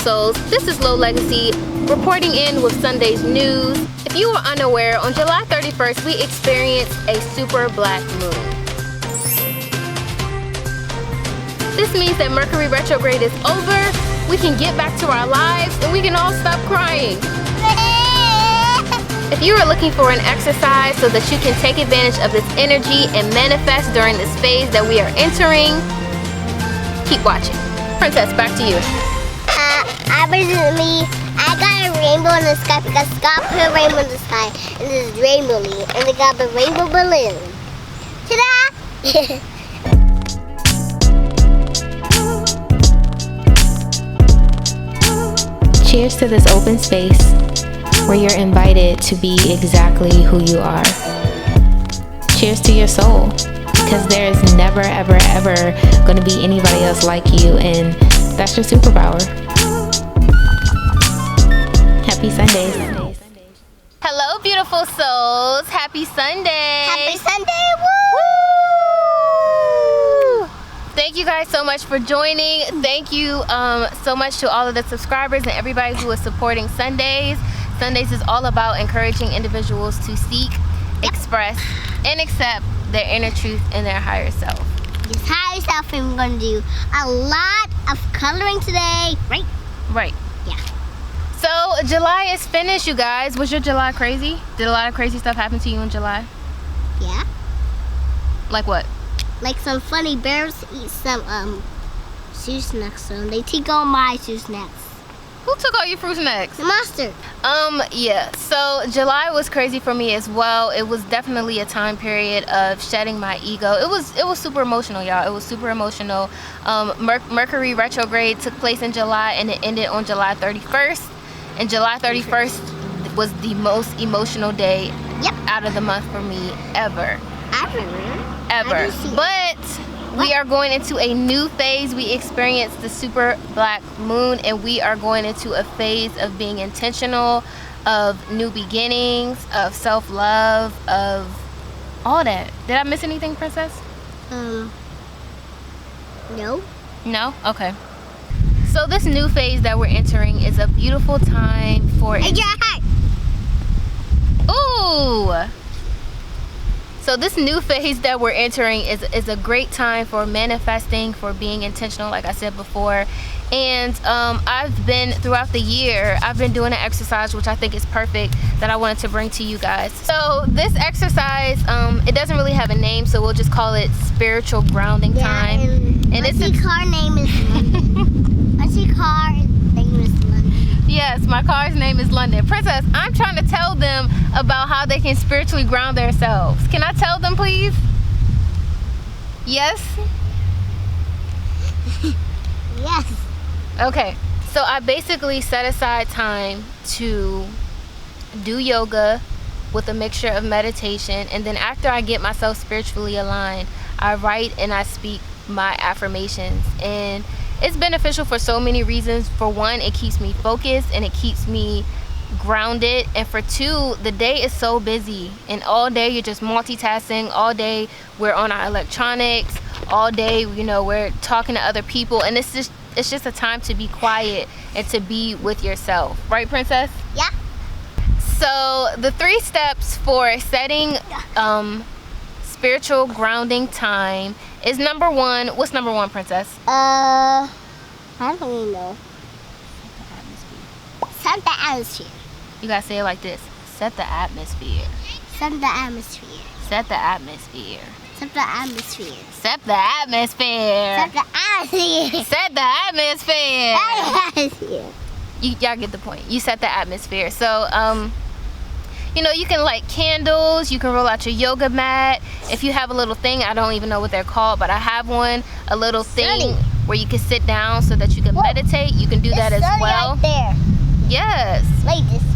souls, this is Low Legacy reporting in with Sundaze news. If you were unaware, on July 31st we experienced a super black moon. This means that Mercury Retrograde is over, we can get back to our lives, and we can all stop crying. If you are looking for an exercise so that you can take advantage of this energy and manifest during this phase that we are entering, keep watching. Princess, back to you. I got a rainbow in the sky because God put a rainbow in the sky, and this is rainbow me, and they got a rainbow balloon. Ta-da! Cheers to this open space where you're invited to be exactly who you are. Cheers to your soul, because there is never, ever, ever going to be anybody else like you, and that's your superpower. Happy Sundays. Hello, beautiful souls. Happy Sunday. Happy Sunday! Woo! Thank you guys so much for joining. Thank you so much to all of the subscribers and everybody who is supporting Sundaze. Sundaze is all about encouraging individuals to seek, express, and accept their inner truth and their higher self. This higher self, and we're going to do a lot of coloring today, right? Right. Yeah. So July is finished, you guys. Was your July crazy? Did a lot of crazy stuff happen to you in July? Yeah. Like what? Like some funny bears eat some soup snacks, so they take all my soup snacks. Who took all your fruit snacks? The monster. Yeah, so July was crazy for me as well. It was definitely a time period of shedding my ego. It was super emotional, y'all. It was super emotional. Mercury Retrograde took place in July, and it ended on July 31st. And July 31st was the most emotional day out of the month for me ever. Ever. But we are going into a new phase. We experienced the super black moon, and we are going into a phase of being intentional, of new beginnings, of self-love, of all that. Did I miss anything, Princess? No. No? Okay. So this new phase that we're entering is a beautiful time for... Ooh! So this new phase that we're entering is a great time for manifesting, for being intentional, like I said before. And I've been, throughout the year, I've been doing an exercise which I think is perfect that I wanted to bring to you guys. So this exercise, it doesn't really have a name, so we'll just call it spiritual grounding time. And it's car name is London. What's your car name is London? Yes, my car's name is London. Princess, I'm trying to tell them about how they can spiritually ground themselves. Can I tell them, please? Yes? Yes. Okay, so I basically set aside time to do yoga with a mixture of meditation, and then after I get myself spiritually aligned, I write and I speak my affirmations. And it's beneficial for so many reasons. For one, it keeps me focused and it keeps me grounded, and for two, the day is so busy, and all day you're just multitasking. All day we're on our electronics, all day, you know, we're talking to other people, and it's just a time to be quiet and to be with yourself, right, Princess? Yeah. So the 3 steps for setting spiritual grounding time is number 1. What's number 1, Princess? I don't even know. Set the atmosphere. You gotta say it like this. Set the atmosphere. Set the atmosphere. Set the atmosphere. Set the atmosphere. Set the atmosphere. Set the atmosphere. Set the atmosphere. Atmosphere. Y'all get the point. You set the atmosphere. So, you know, you can light candles. You can roll out your yoga mat. If you have a little thing, I don't even know what they're called, but I have one. A little thing where you can sit down so that you can meditate. You can do that as well. Right there. Yes. Like this one.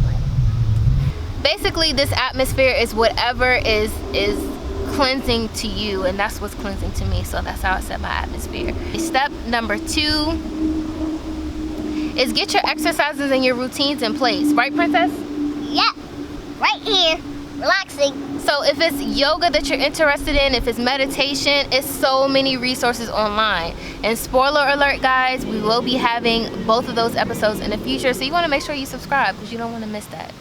Basically, this atmosphere is whatever is cleansing to you, and that's what's cleansing to me. So that's how I set my atmosphere. Step number 2 is get your exercises and your routines in place, right, Princess? Yep. Right here. relaxing. So if it's yoga that you're interested in, if it's meditation, it's so many resources online. And spoiler alert, guys, we will be having both of those episodes in the future, so you want to make sure you subscribe because you don't want to miss that.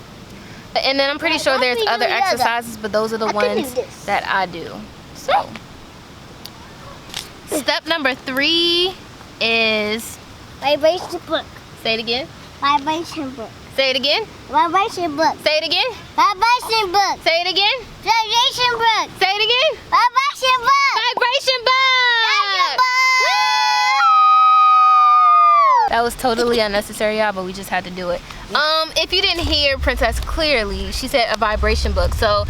And then I'm pretty sure there's other exercises, but those are the ones that I do. So step number 3 is vibration book. Say it again. Vibration book. Say it again. Vibration book. Say it again. Vibration book. Say it again. Vibration book. Say it again. Vibration book. Vibration book. That was totally unnecessary, y'all, but we just had to do it. If you didn't hear Princess clearly, she said a vibration book. So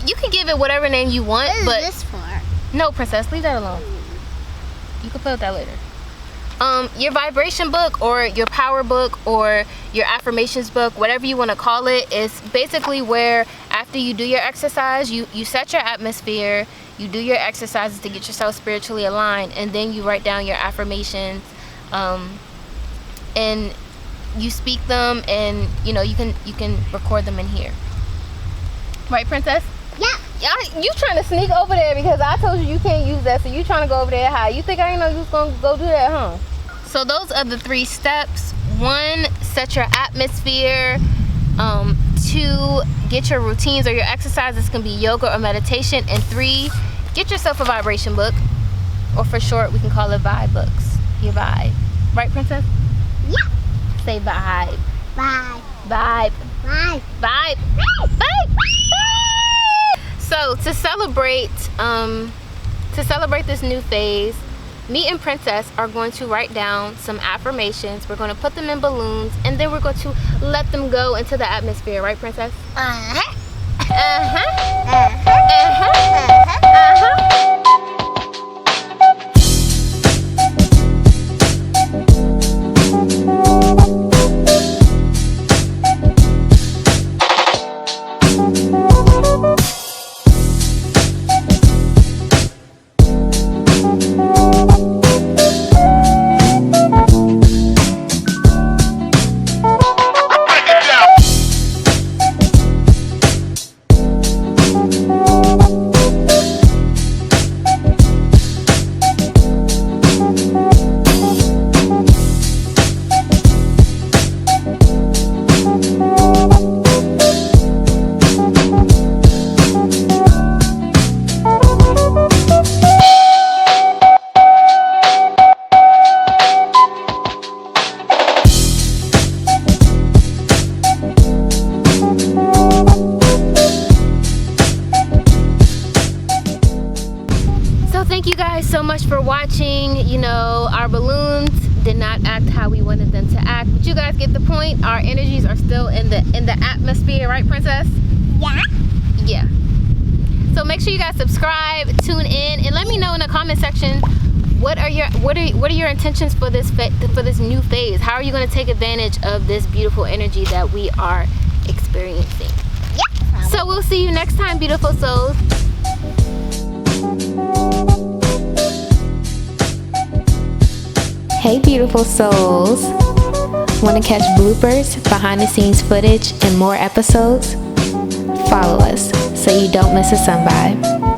you can give it whatever name you want. What is this for? No, Princess, leave that alone. You can play with that later. Your vibration book or your power book or your affirmations book, whatever you want to call it, is basically where after you do your exercise, you set your atmosphere, you do your exercises to get yourself spiritually aligned, and then you write down your affirmations, and you speak them, and you know you can record them in here. Right, Princess? Yeah. You trying to sneak over there because I told you can't use that, so you trying to go over there high. You think I didn't know you was gonna go do that, huh? So those are the 3 steps. 1, set your atmosphere. 2, get your routines or your exercises, can be yoga or meditation. And 3, get yourself a vibration book, or for short, we can call it vibe books. Your vibe. Right, Princess? Yeah. Say vibe. Vibe. Vibe. Vibe. Vibe. Vibe. Vibe. So to celebrate this new phase, me and Princess are going to write down some affirmations. We're going to put them in balloons, and then we're going to let them go into the atmosphere. Right, Princess? Uh-huh. Uh-huh. Uh-huh. Uh-huh. Uh-huh. So much for watching. You know, our balloons did not act how we wanted them to act, but you guys get the point. Our energies are still in the atmosphere, right, Princess? Yeah. So make sure you guys subscribe, tune in, and let me know in the comment section what are your intentions for this new phase. How are you going to take advantage of this beautiful energy that we are experiencing? Yeah. So we'll see you next time, beautiful souls. Hey beautiful souls, want to catch bloopers, behind the scenes footage, and more episodes? Follow us so you don't miss a sun vibe.